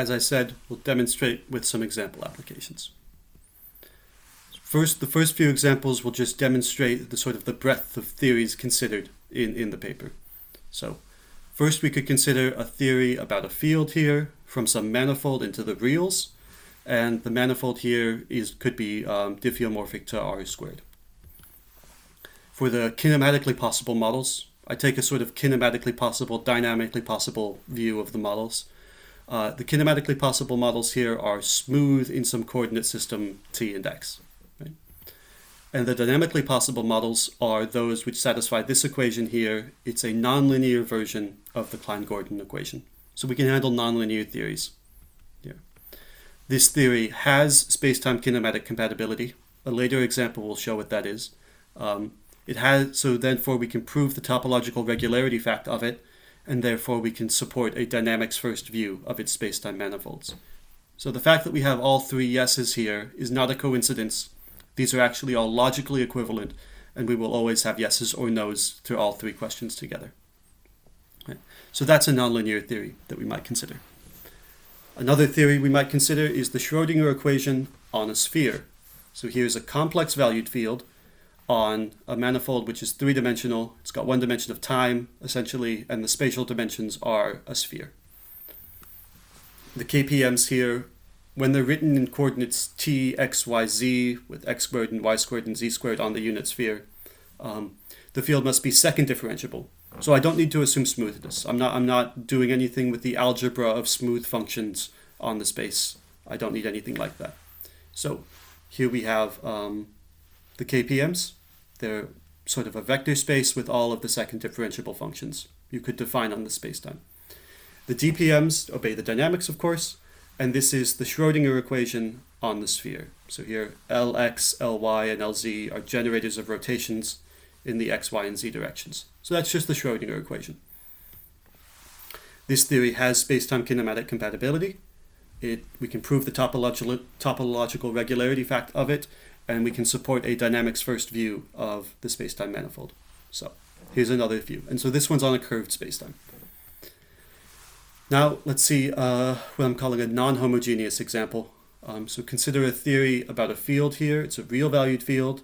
as I said, we'll demonstrate with some example applications. First, the first few examples will just demonstrate the sort of the breadth of theories considered in the paper. So first we could consider a theory about a field here from some manifold into the reals, and the manifold here could be diffeomorphic to R squared. For the kinematically possible models, I take a sort of kinematically possible, dynamically possible view of the models. The kinematically possible models here are smooth in some coordinate system t and x. Right? And the dynamically possible models are those which satisfy this equation here. It's a nonlinear version of the Klein-Gordon equation. So we can handle nonlinear theories here. This theory has space-time kinematic compatibility. A later example will show what that is. So therefore we can prove the topological regularity fact of it, and therefore we can support a dynamics first view of its spacetime manifolds. So the fact that we have all three yeses here is not a coincidence. These are actually all logically equivalent, and we will always have yeses or nos to all three questions together. Okay. So that's a nonlinear theory that we might consider. Another theory we might consider is the Schrödinger equation on a sphere. So here's a complex valued field on a manifold which is three-dimensional. It's got one dimension of time, essentially, and the spatial dimensions are a sphere. The KPMs here, when they're written in coordinates t, x, y, z, with x squared and y squared and z squared on the unit sphere, the field must be second differentiable. So I don't need to assume smoothness. I'm not doing anything with the algebra of smooth functions on the space. I don't need anything like that. So here we have the KPMs. They're sort of a vector space with all of the second differentiable functions you could define on the spacetime. The DPMs obey the dynamics, of course, and this is the Schrödinger equation on the sphere. So here Lx, Ly, and Lz are generators of rotations in the x, y, and z directions. So that's just the Schrödinger equation. This theory has spacetime kinematic compatibility. We can prove the topological regularity fact of it, and we can support a dynamics first view of the spacetime manifold. So here's another view. And so this one's on a curved spacetime. Now let's see what I'm calling a non-homogeneous example. So consider a theory about a field here. It's a real valued field.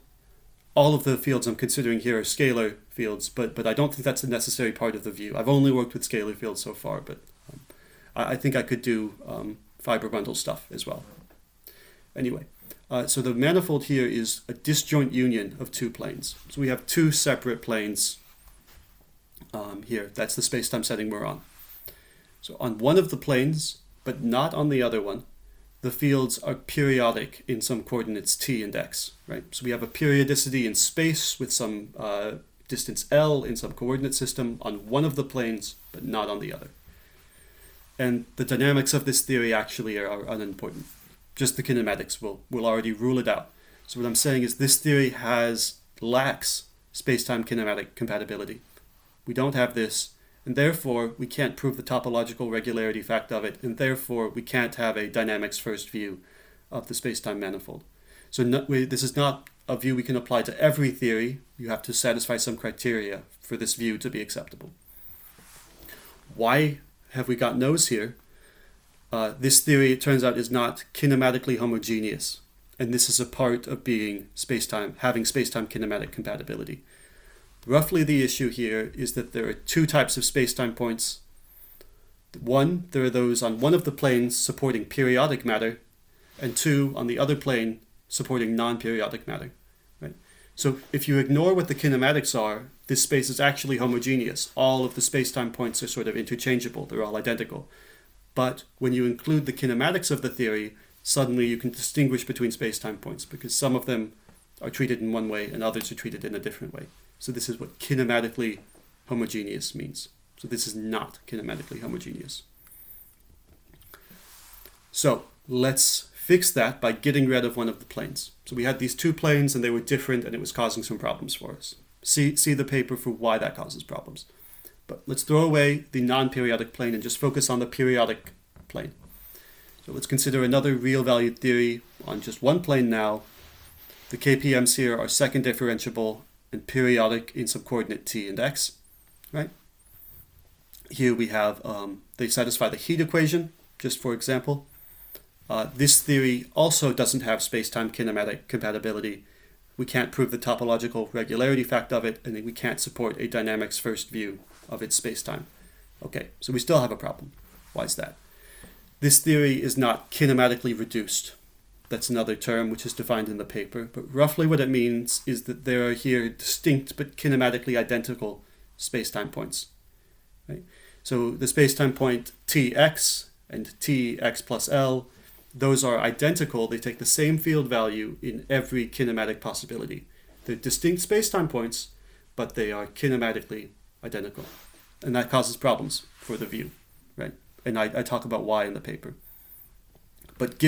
All of the fields I'm considering here are scalar fields, but I don't think that's a necessary part of the view. I've only worked with scalar fields so far, but I think I could do fiber bundle stuff as well. Anyway, so the manifold here is a disjoint union of two planes. So we have two separate planes here. That's the spacetime setting we're on. So on one of the planes, but not on the other one, the fields are periodic in some coordinates t and x, right? So we have a periodicity in space with some distance L in some coordinate system on one of the planes, but not on the other. And the dynamics of this theory actually are unimportant. Just the kinematics will already rule it out. So what I'm saying is this theory lacks space-time kinematic compatibility. We don't have this, and therefore we can't prove the topological regularity fact of it, and therefore we can't have a dynamics first view of the space-time manifold. So this is not a view we can apply to every theory. You have to satisfy some criteria for this view to be acceptable. Why have we got no's here? This theory, it turns out, is not kinematically homogeneous, and this is a part of being having space-time kinematic compatibility. Roughly the issue here is that there are two types of space-time points. One, there are those on one of the planes supporting periodic matter, and two, on the other plane supporting non-periodic matter. Right? So if you ignore what the kinematics are, this space is actually homogeneous. All of the space-time points are sort of interchangeable. They're all identical. But when you include the kinematics of the theory, suddenly you can distinguish between space-time points because some of them are treated in one way and others are treated in a different way. So this is what kinematically homogeneous means. So this is not kinematically homogeneous. So let's fix that by getting rid of one of the planes. So we had these two planes and they were different and it was causing some problems for us. See the paper for why that causes problems. But let's throw away the non-periodic plane and just focus on the periodic plane. So let's consider another real valued theory on just one plane now. The KPMs here are second differentiable and periodic in some coordinate t and x, right? Here we have, they satisfy the heat equation. just for example. This theory also doesn't have space-time kinematic compatibility. We can't prove the topological regularity fact of it, and we can't support a dynamics first view of its space-time. Okay, so we still have a problem. Why is that? This theory is not kinematically reduced. That's another term which is defined in the paper, but roughly what it means is that there are here distinct but kinematically identical space-time points. Right? So the space-time point Tx and Tx plus L, those are identical. They take the same field value in every kinematic possibility. They're distinct space-time points, but they are kinematically identical. And that causes problems for the view, right? And I talk about why in the paper. But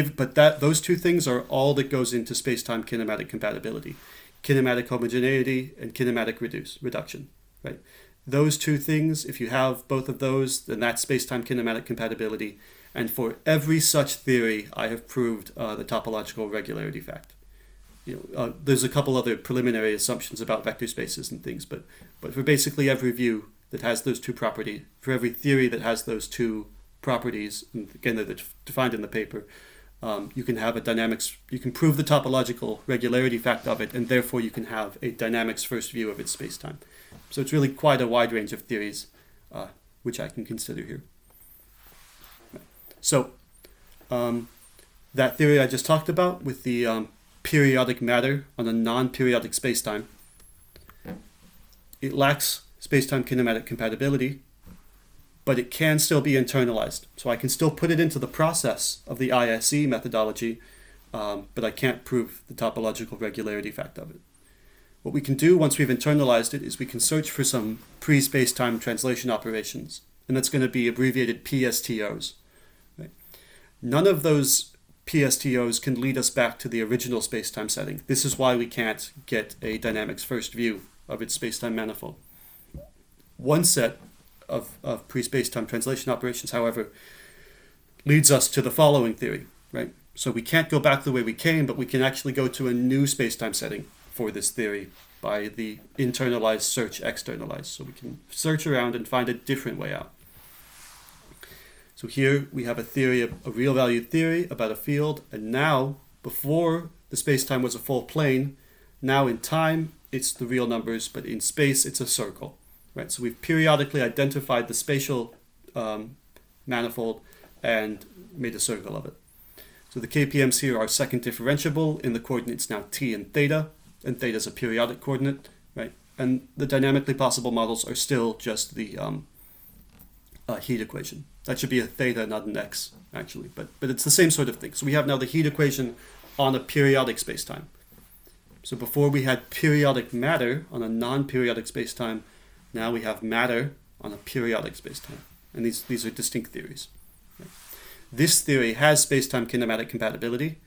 those two things are all that goes into space-time kinematic compatibility. Kinematic homogeneity and kinematic reduction, right? Those two things, if you have both of those, then that's space-time kinematic compatibility. And for every such theory, I have proved the topological regularity fact. There's a couple other preliminary assumptions about vector spaces and things, but for basically every view that has those two properties, for every theory that has those two properties, and again they're defined in the paper, you can have a dynamics, you can prove the topological regularity fact of it, and therefore you can have a dynamics first view of its spacetime. So it's really quite a wide range of theories which I can consider here. So that theory I just talked about with the periodic matter on a non-periodic spacetime, it lacks spacetime kinematic compatibility, but it can still be internalized. So I can still put it into the process of the ISE methodology, but I can't prove the topological regularity fact of it. What we can do once we've internalized it is we can search for some pre-spacetime translation operations, and that's going to be abbreviated PSTOs. Right? None of those PSTOs can lead us back to the original spacetime setting. This is why we can't get a dynamics first view of its spacetime manifold. One set of pre-spacetime translation operations, however, leads us to the following theory, right? So we can't go back the way we came, but we can actually go to a new spacetime setting for this theory by the internalized search externalized. So we can search around and find a different way out. So here we have a theory, a real valued theory about a field, and now, before the spacetime was a full plane, now in time it's the real numbers, but in space it's a circle. Right, so we've periodically identified the spatial manifold and made a circle of it. So the KPMs here are second differentiable in the coordinates now t and theta is a periodic coordinate, right? And the dynamically possible models are still just the heat equation. That should be a theta, not an x, actually, but it's the same sort of thing. So we have now the heat equation on a periodic spacetime. So before we had periodic matter on a non-periodic spacetime, now we have matter on a periodic spacetime. And these are distinct theories. Right? This theory has spacetime kinematic compatibility.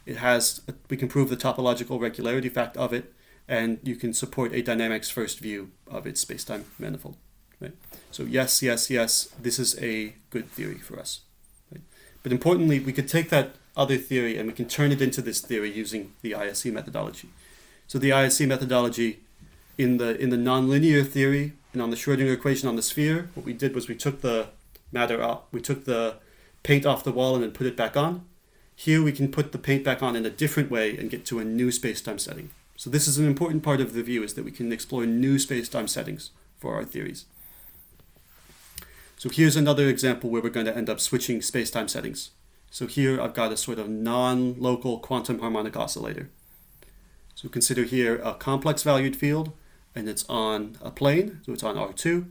We can prove the topological regularity fact of it, and you can support a dynamics first view of its spacetime manifold. Right? So yes, this is a good theory for us. Right? But importantly, we could take that other theory and we can turn it into this theory using the ISE methodology. So the ISE methodology, in the nonlinear theory and on the Schrödinger equation on the sphere, what we did was we took the matter off, we took the paint off the wall and then put it back on. Here we can put the paint back on in a different way and get to a new spacetime setting. So this is an important part of the view, is that we can explore new spacetime settings for our theories. So here's another example where we're going to end up switching spacetime settings. So here I've got a sort of non-local quantum harmonic oscillator. So consider here a complex valued field, and it's on a plane, so it's on R2.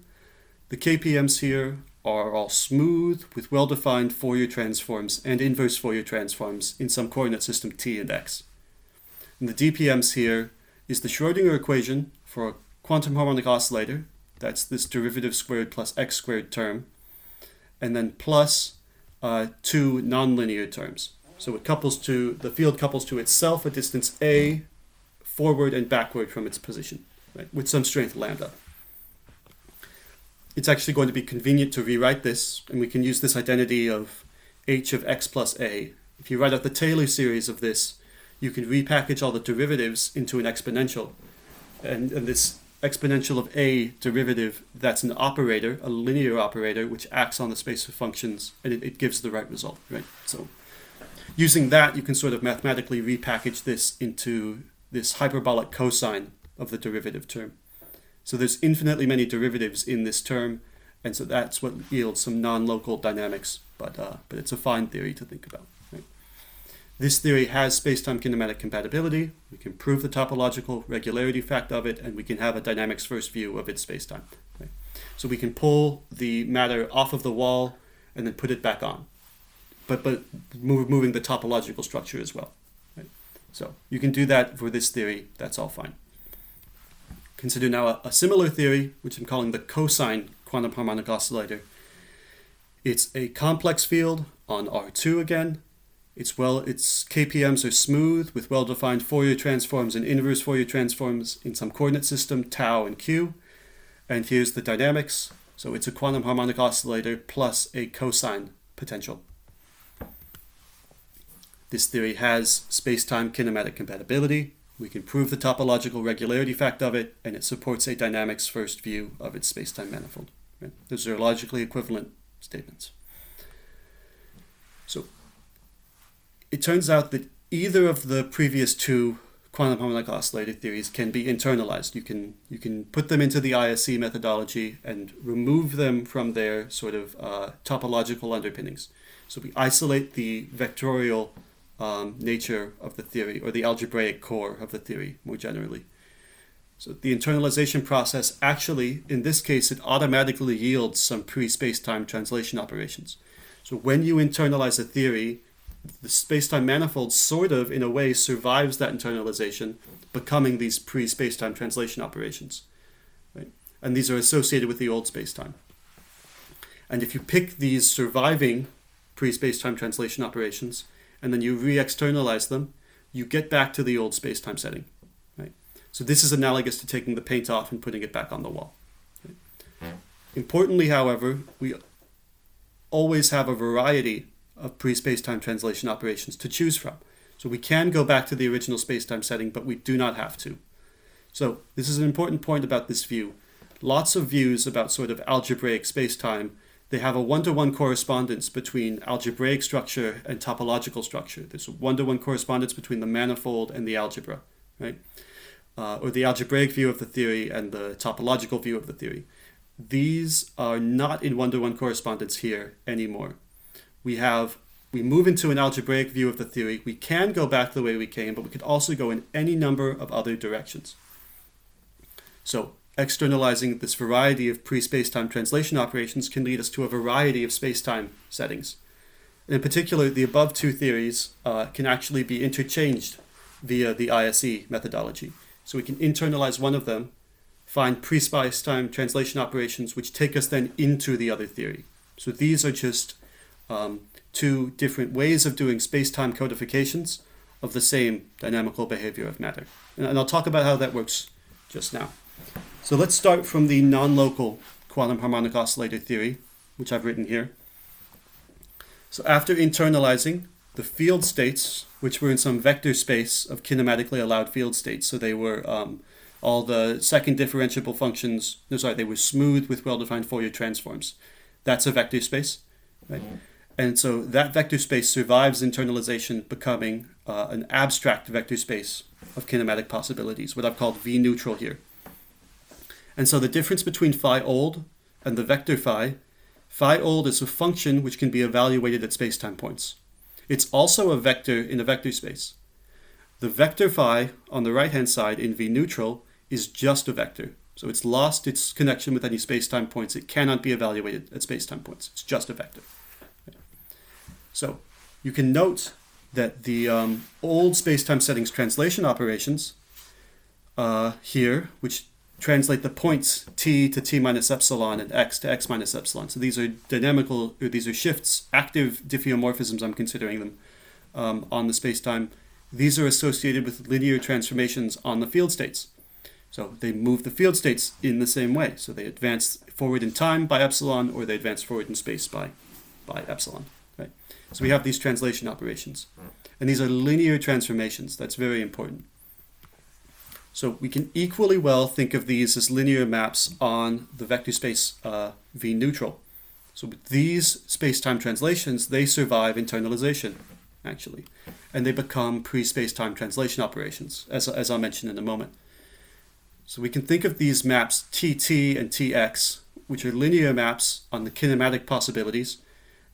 The KPMs here are all smooth with well-defined Fourier transforms and inverse Fourier transforms in some coordinate system t and x. And the DPMs here is the Schrödinger equation for a quantum harmonic oscillator. That's this derivative squared plus x squared term, and then plus two nonlinear terms. So the field couples to itself at distance a, forward and backward from its position, right, with some strength lambda. It's actually going to be convenient to rewrite this, and we can use this identity of h of x plus a. If you write out the Taylor series of this, you can repackage all the derivatives into an exponential, and this exponential of a derivative that's an operator, a linear operator, which acts on the space of functions, and it gives the right result, right? So using that, you can sort of mathematically repackage this into this hyperbolic cosine of the derivative term. So there's infinitely many derivatives in this term, and so that's what yields some non-local dynamics, but it's a fine theory to think about. Right? This theory has space-time kinematic compatibility. We can prove the topological regularity fact of it, and we can have a dynamics first view of its space-time. Right? So we can pull the matter off of the wall and then put it back on, but moving the topological structure as well. Right? So you can do that for this theory. That's all fine. Consider now a similar theory, which I'm calling the cosine quantum harmonic oscillator. It's a complex field on R2 again. Its KPMs are smooth with well-defined Fourier transforms and inverse Fourier transforms in some coordinate system, tau and q. And here's the dynamics. So it's a quantum harmonic oscillator plus a cosine potential. This theory has space-time kinematic compatibility. We can prove the topological regularity fact of it, and it supports a dynamics first view of its space-time manifold. Right? Those are logically equivalent statements. So it turns out that either of the previous two quantum harmonic oscillator theories can be internalized. You can put them into the ISE methodology and remove them from their sort of topological underpinnings. So we isolate the vectorial nature of the theory, or the algebraic core of the theory more generally. So the internalization process actually, in this case, it automatically yields some pre-spacetime translation operations. So when you internalize a theory, the spacetime manifold sort of, in a way, survives that internalization, becoming these pre-spacetime translation operations. Right? And these are associated with the old spacetime. And if you pick these surviving pre-spacetime translation operations, and then you re-externalize them, you get back to the old spacetime setting. Right? So this is analogous to taking the paint off and putting it back on the wall. Right? Importantly, however, we always have a variety of pre-spacetime translation operations to choose from. So we can go back to the original spacetime setting, but we do not have to. So this is an important point about this view. Lots of views about sort of algebraic spacetime, they have a one-to-one correspondence between algebraic structure and topological structure. There's a one-to-one correspondence between the manifold and the algebra, right? Or the algebraic view of the theory and the topological view of the theory. These are not in one-to-one correspondence here anymore. We move into an algebraic view of the theory. We can go back the way we came, but we could also go in any number of other directions. So externalizing this variety of pre-spacetime translation operations can lead us to a variety of spacetime settings. And in particular, the above two theories can actually be interchanged via the ISE methodology. So we can internalize one of them, find pre-spacetime translation operations which take us then into the other theory. So these are just two different ways of doing spacetime codifications of the same dynamical behavior of matter. And I'll talk about how that works just now. So let's start from the non-local quantum harmonic oscillator theory, which I've written here. So after internalizing the field states, which were in some vector space of kinematically allowed field states, so they were all the second differentiable functions, they were smooth with well-defined Fourier transforms. That's a vector space, right? And so that vector space survives internalization, becoming an abstract vector space of kinematic possibilities, what I've called V neutral here. And so the difference between phi old and the vector phi old is a function which can be evaluated at spacetime points. It's also a vector in a vector space. The vector phi on the right-hand side in V neutral is just a vector. So it's lost its connection with any spacetime points. It cannot be evaluated at spacetime points. It's just a vector. So you can note that the old spacetime settings translation operations here, which translate the points t to t minus epsilon and x to x minus epsilon. So these are dynamical, or these are shifts, active diffeomorphisms, I'm considering them, on the spacetime. These are associated with linear transformations on the field states. So they move the field states in the same way. So they advance forward in time by epsilon, or they advance forward in space by epsilon. Right? So we have these translation operations. And these are linear transformations. That's very important. So we can equally well think of these as linear maps on the vector space V neutral. So with these space-time translations, they survive internalization, actually. And they become pre-space-time translation operations, as I'll mention in a moment. So we can think of these maps TT and TX, which are linear maps on the kinematic possibilities.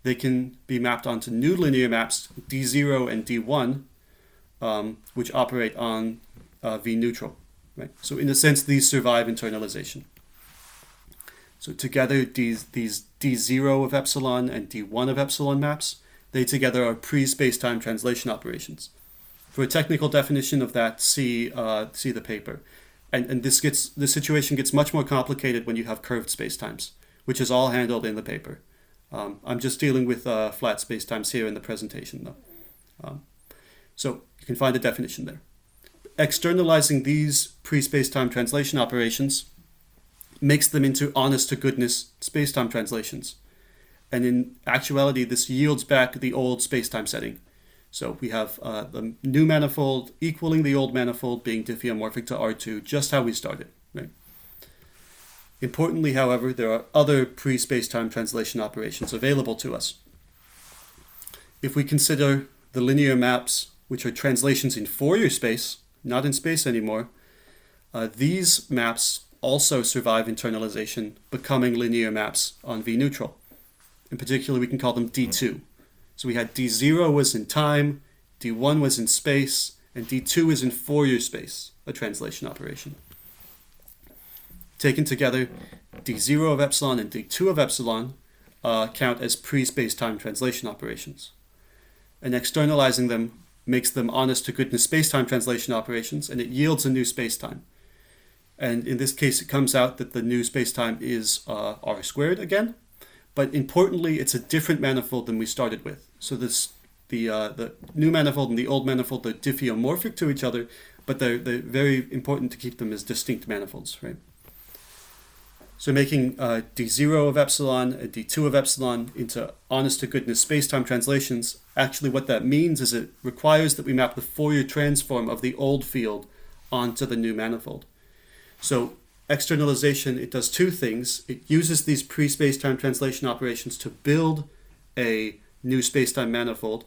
They can be mapped onto new linear maps, D0 and D1, which operate on V neutral. Right? So in a sense, these survive internalization. So together, these D0 of epsilon and D1 of epsilon maps, they together are pre-spacetime translation operations. For a technical definition of that, see the paper. And the situation gets much more complicated when you have curved spacetimes, which is all handled in the paper. I'm just dealing with flat spacetimes here in the presentation, though. So you can find a definition there. Externalizing these pre-spacetime translation operations makes them into honest-to-goodness spacetime translations. And in actuality, this yields back the old spacetime setting. So we have the new manifold equaling the old manifold being diffeomorphic to R2, just how we started. Right? Importantly, however, there are other pre-spacetime translation operations available to us. If we consider the linear maps, which are translations in Fourier space, not in space anymore, these maps also survive internalization, becoming linear maps on V neutral. In particular, we can call them D2. So we had D0 was in time, D1 was in space, and D2 is in Fourier space, a translation operation. Taken together, D0 of epsilon and D2 of epsilon count as pre-spacetime translation operations. And externalizing them makes them honest-to-goodness spacetime translation operations, and it yields a new spacetime. And in this case, it comes out that the new spacetime is R squared again. But importantly, it's a different manifold than we started with. So the new manifold and the old manifold, they're diffeomorphic to each other, but they're very important to keep them as distinct manifolds, right? So making D0 of epsilon and D2 of epsilon into honest-to-goodness spacetime translations, actually what that means is it requires that we map the Fourier transform of the old field onto the new manifold. So externalization, it does two things. It uses these pre-spacetime translation operations to build a new spacetime manifold,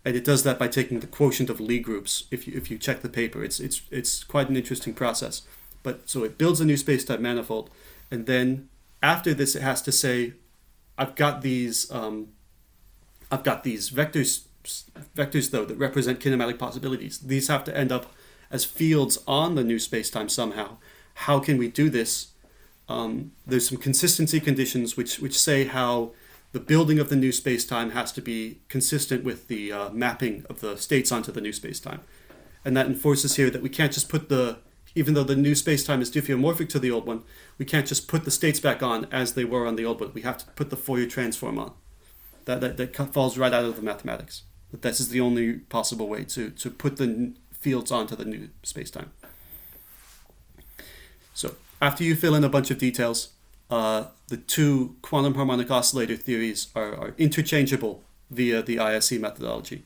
and it does that by taking the quotient of Lie groups. If you check the paper, it's quite an interesting process. But so it builds a new spacetime manifold, and then after this, it has to say, I've got these vectors though that represent kinematic possibilities. These have to end up as fields on the new spacetime somehow. How can we do this? There's some consistency conditions which say how the building of the new spacetime has to be consistent with the mapping of the states onto the new spacetime. And that enforces here that we can't just put even though the new spacetime is diffeomorphic to the old one, we can't just put the states back on as they were on the old one. We have to put the Fourier transform on. That falls right out of the mathematics. But this is the only possible way to put the fields onto the new spacetime. So after you fill in a bunch of details, the two quantum harmonic oscillator theories are interchangeable via the ISE methodology.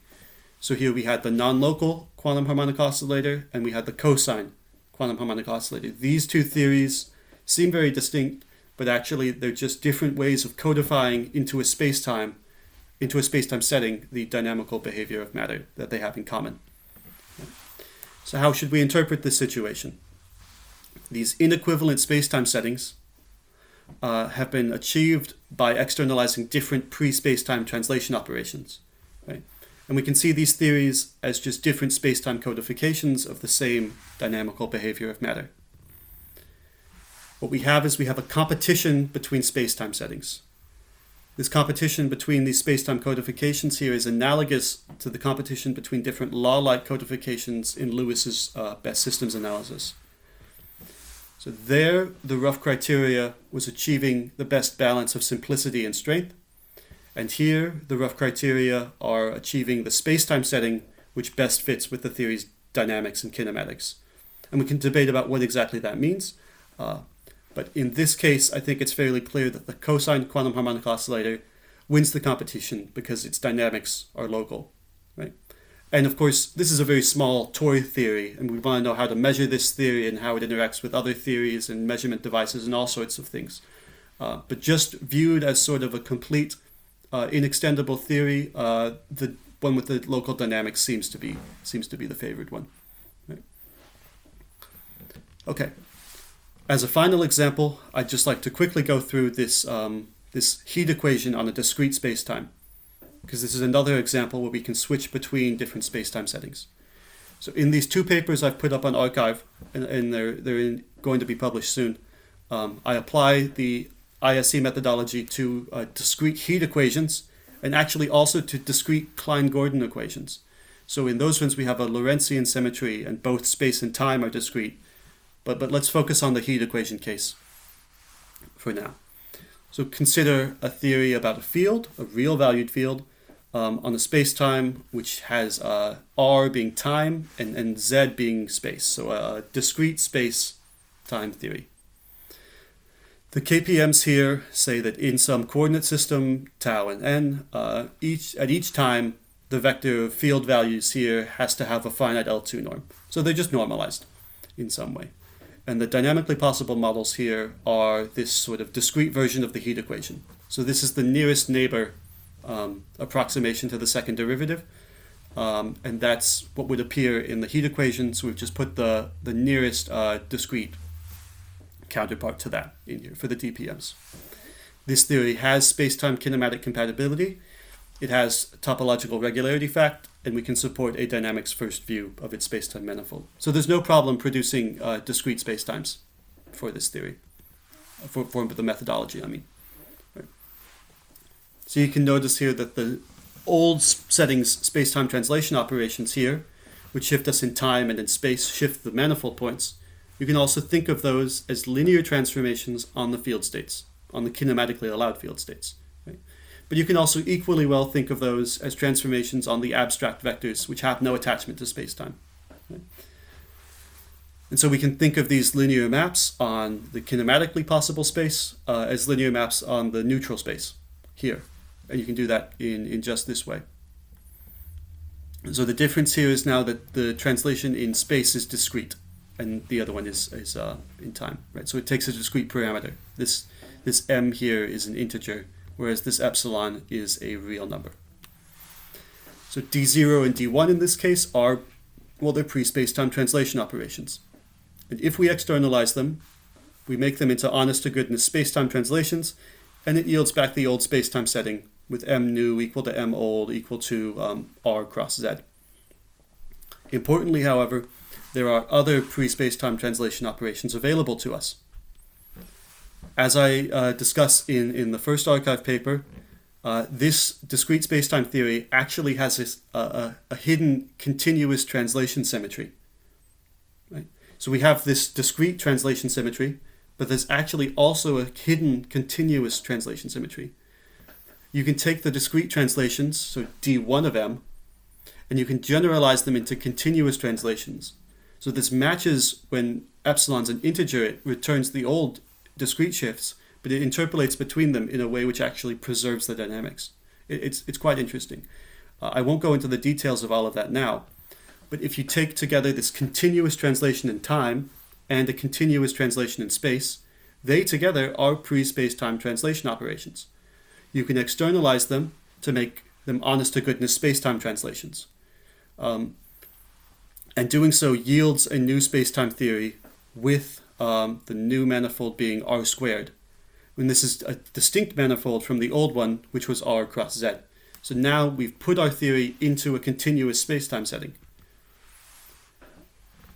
So here we had the non-local quantum harmonic oscillator, and we had the cosine quantum harmonic oscillator. These two theories seem very distinct, but actually they're just different ways of codifying into a spacetime setting the dynamical behavior of matter that they have in common. So how should we interpret this situation? These inequivalent spacetime settings have been achieved by externalizing different pre-spacetime translation operations. Right? And we can see these theories as just different spacetime codifications of the same dynamical behavior of matter. What we have is a competition between spacetime settings. This competition between these spacetime codifications here is analogous to the competition between different law-like codifications in Lewis's best systems analysis. So there, the rough criteria was achieving the best balance of simplicity and strength. And here, the rough criteria are achieving the spacetime setting which best fits with the theory's dynamics and kinematics. And we can debate about what exactly that means. But in this case, I think it's fairly clear that the cosine quantum harmonic oscillator wins the competition because its dynamics are local, right? And of course, this is a very small toy theory, and we want to know how to measure this theory and how it interacts with other theories and measurement devices and all sorts of things. But just viewed as sort of a complete, inextendable theory, the one with the local dynamics seems to be the favored one. Right? Okay. As a final example, I'd just like to quickly go through this this heat equation on a discrete spacetime, because this is another example where we can switch between different spacetime settings. So in these two papers I've put up on arXiv, and they're going to be published soon, I apply the ISE methodology to discrete heat equations, and actually also to discrete Klein-Gordon equations. So in those ones we have a Lorentzian symmetry, and both space and time are discrete. But let's focus on the heat equation case for now. So consider a theory about a field, a real valued field, on a space-time which has R being time and Z being space. So a discrete space-time theory. The KPMs here say that in some coordinate system, tau and n, at each time, the vector of field values here has to have a finite L2 norm. So they're just normalized in some way. And the dynamically possible models here are this sort of discrete version of the heat equation. So this is the nearest neighbor approximation to the second derivative. And that's what would appear in the heat equation. So we've just put the nearest discrete counterpart to that in here for the DPMs. This theory has space-time kinematic compatibility. It has topological regularity fact, and we can support a dynamics first view of its space-time manifold. So there's no problem producing discrete spacetimes for this theory, for the methodology, I mean. Right. So you can notice here that the old settings space-time translation operations here, which shift us in time and in space, shift the manifold points. You can also think of those as linear transformations on the field states, on the kinematically allowed field states. Right? But you can also equally well think of those as transformations on the abstract vectors, which have no attachment to spacetime. Right? And so we can think of these linear maps on the kinematically possible space as linear maps on the neutral space here. And you can do that in just this way. And so the difference here is now that the translation in space is discrete, and the other one is in time. Right? So it takes a discrete parameter. This m here is an integer, whereas this epsilon is a real number. So d0 and d1 in this case are, well, they're pre-spacetime translation operations. And if we externalize them, we make them into honest-to-goodness spacetime translations, and it yields back the old spacetime setting with m new equal to m old equal to r cross z. Importantly, however, there are other pre-spacetime translation operations available to us. As I discuss in the first arXiv paper, this discrete spacetime theory actually has a hidden continuous translation symmetry. Right? So we have this discrete translation symmetry, but there's actually also a hidden continuous translation symmetry. You can take the discrete translations, so d1 of m, and you can generalize them into continuous translations. So this matches when epsilon's an integer, it returns the old discrete shifts, but it interpolates between them in a way which actually preserves the dynamics. It's quite interesting. I won't go into the details of all of that now, but if you take together this continuous translation in time and a continuous translation in space, they together are pre-spacetime translation operations. You can externalize them to make them honest-to-goodness spacetime translations. And doing so yields a new spacetime theory with the new manifold being r squared. And this is a distinct manifold from the old one, which was r cross z. So now we've put our theory into a continuous spacetime setting.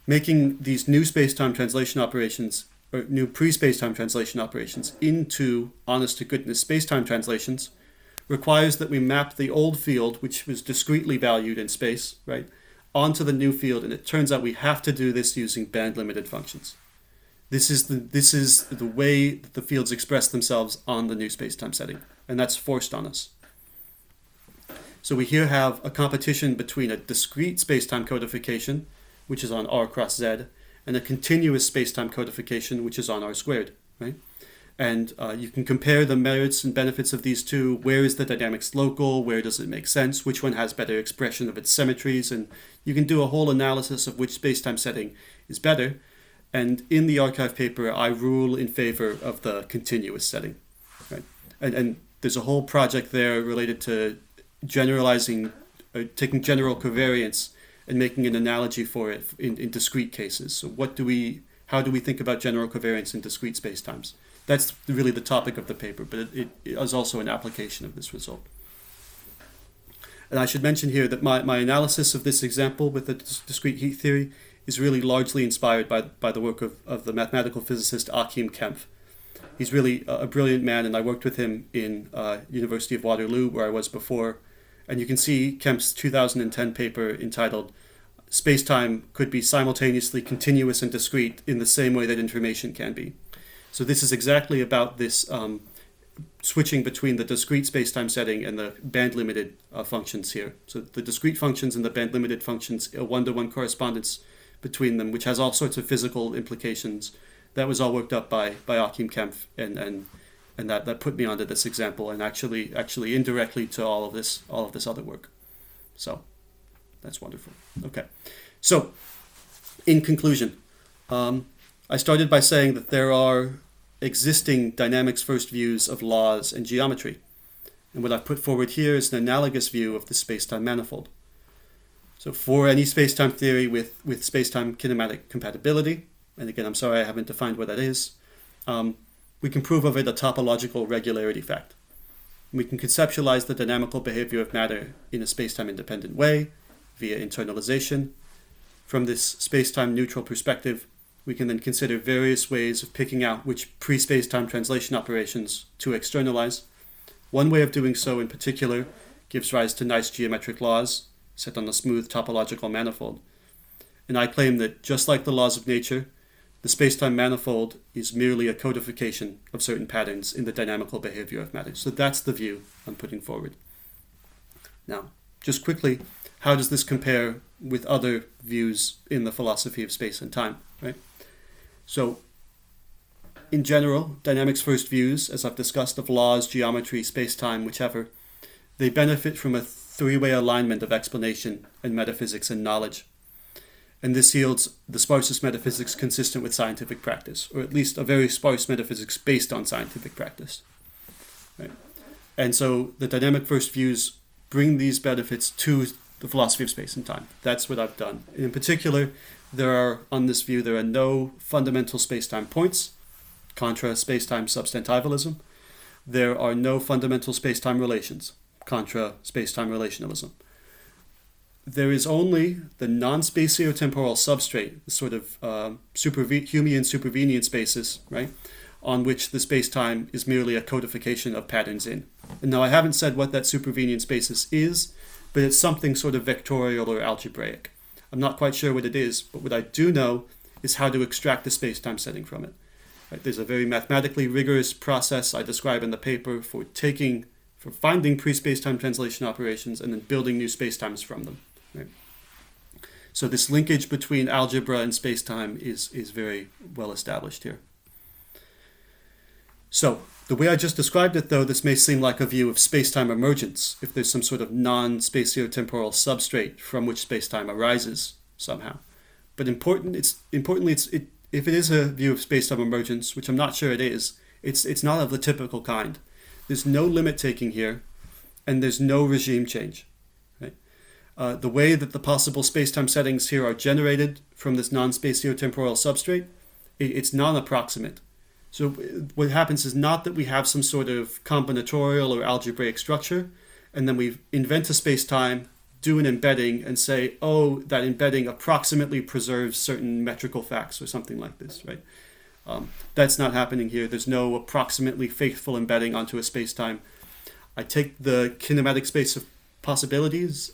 Making these new spacetime translation operations, or new pre-spacetime translation operations, into honest-to-goodness spacetime translations requires that we map the old field, which was discretely valued in space, right, onto the new field, and it turns out we have to do this using band-limited functions. This is the way that the fields express themselves on the new spacetime setting, and that's forced on us. So we here have a competition between a discrete spacetime codification, which is on r cross z, and a continuous spacetime codification, which is on r squared. Right? And you can compare the merits and benefits of these two. Where is the dynamics local? Where does it make sense? Which one has better expression of its symmetries? And you can do a whole analysis of which spacetime setting is better. And in the archive paper, I rule in favor of the continuous setting. Right? And there's a whole project there related to generalizing, taking general covariance and making an analogy for it in discrete cases. So how do we think about general covariance in discrete spacetimes? That's really the topic of the paper, but it is also an application of this result. And I should mention here that my analysis of this example with the discrete heat theory is really largely inspired by the work of the mathematical physicist Achim Kempf. He's really a brilliant man, and I worked with him in University of Waterloo, where I was before. And you can see Kempf's 2010 paper entitled Spacetime Could Be Simultaneously Continuous and Discrete in the Same Way That Information Can Be. So this is exactly about this switching between the discrete spacetime setting and the band-limited functions here. So the discrete functions and the band-limited functions, a one-to-one correspondence between them, which has all sorts of physical implications. That was all worked up by Achim Kempf, and that put me onto this example, and actually indirectly to all of this other work. So that's wonderful. Okay, so in conclusion, I started by saying that there are existing dynamics first views of laws and geometry. And what I've put forward here is an analogous view of the spacetime manifold. So for any spacetime theory with spacetime kinematic compatibility, and again, I'm sorry I haven't defined what that is, we can prove of it a topological regularity fact. We can conceptualize the dynamical behavior of matter in a spacetime independent way via internalization. From this spacetime neutral perspective, we can then consider various ways of picking out which pre-spacetime translation operations to externalize. One way of doing so in particular gives rise to nice geometric laws set on a smooth topological manifold. And I claim that just like the laws of nature, the spacetime manifold is merely a codification of certain patterns in the dynamical behavior of matter. So that's the view I'm putting forward. Now, just quickly, how does this compare with other views in the philosophy of space and time, right? So, in general, dynamics first views, as I've discussed, of laws, geometry, space-time, whichever, they benefit from a three-way alignment of explanation and metaphysics and knowledge. And this yields the sparsest metaphysics consistent with scientific practice, or at least a very sparse metaphysics based on scientific practice. Right? And so the dynamic first views bring these benefits to the philosophy of space and time. That's what I've done. In particular, on this view, there are no fundamental space-time points, contra space-time substantivalism. There are no fundamental space-time relations, contra space-time relationalism. There is only the non-spatiotemporal substrate, the sort of Humean supervenient spaces, right, on which the space-time is merely a codification of patterns in. And now I haven't said what that supervenient spaces is, but it's something sort of vectorial or algebraic. I'm not quite sure what it is, but what I do know is how to extract the space-time setting from it. Right? There's a very mathematically rigorous process I describe in the paper for finding pre-spacetime translation operations and then building new spacetimes from them. Right? So this linkage between algebra and spacetime is very well established here. So the way I just described it, though, this may seem like a view of spacetime emergence, if there's some sort of non-spatiotemporal substrate from which spacetime arises somehow. But importantly, if it is a view of spacetime emergence, which I'm not sure it is, it's not of the typical kind. There's no limit taking here, and there's no regime change. Right? The way that the possible spacetime settings here are generated from this non-spatiotemporal substrate, it's non-approximate. So what happens is not that we have some sort of combinatorial or algebraic structure, and then we invent a space-time, do an embedding, and say, oh, that embedding approximately preserves certain metrical facts or something like this, right? That's not happening here. There's no approximately faithful embedding onto a space-time. I take the kinematic space of possibilities.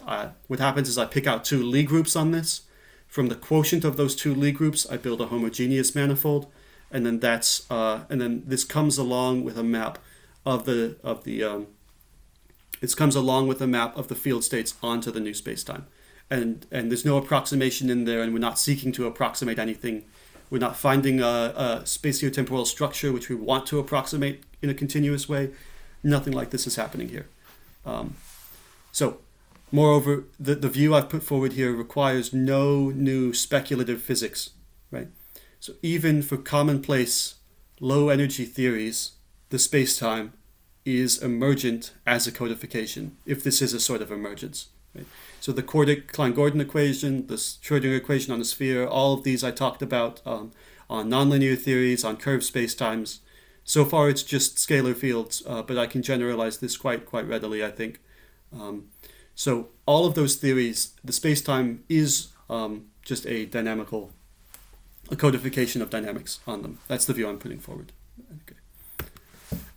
What happens is I pick out two Lie groups on this. From the quotient of those two Lie groups, I build a homogeneous manifold. And then this comes along with a map of the field states onto the new spacetime, and there's no approximation in there, and we're not seeking to approximate anything. We're not finding a spatiotemporal structure which we want to approximate in a continuous way. Nothing like this is happening here. So, moreover, the view I've put forward here requires no new speculative physics, right? So even for commonplace low energy theories, the spacetime is emergent as a codification, if this is a sort of emergence. Right? So the Klein-Gordon equation, the Schrödinger equation on a sphere, all of these I talked about on nonlinear theories, on curved spacetimes. So far it's just scalar fields, but I can generalize this quite readily, I think. So all of those theories, the spacetime is just a codification of dynamics on them. That's the view I'm putting forward. Okay.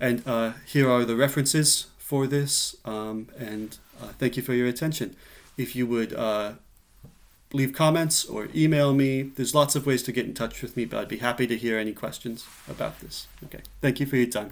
And here are the references for this, and thank you for your attention. If you would leave comments or email me, there's lots of ways to get in touch with me, but I'd be happy to hear any questions about this. Okay, thank you for your time.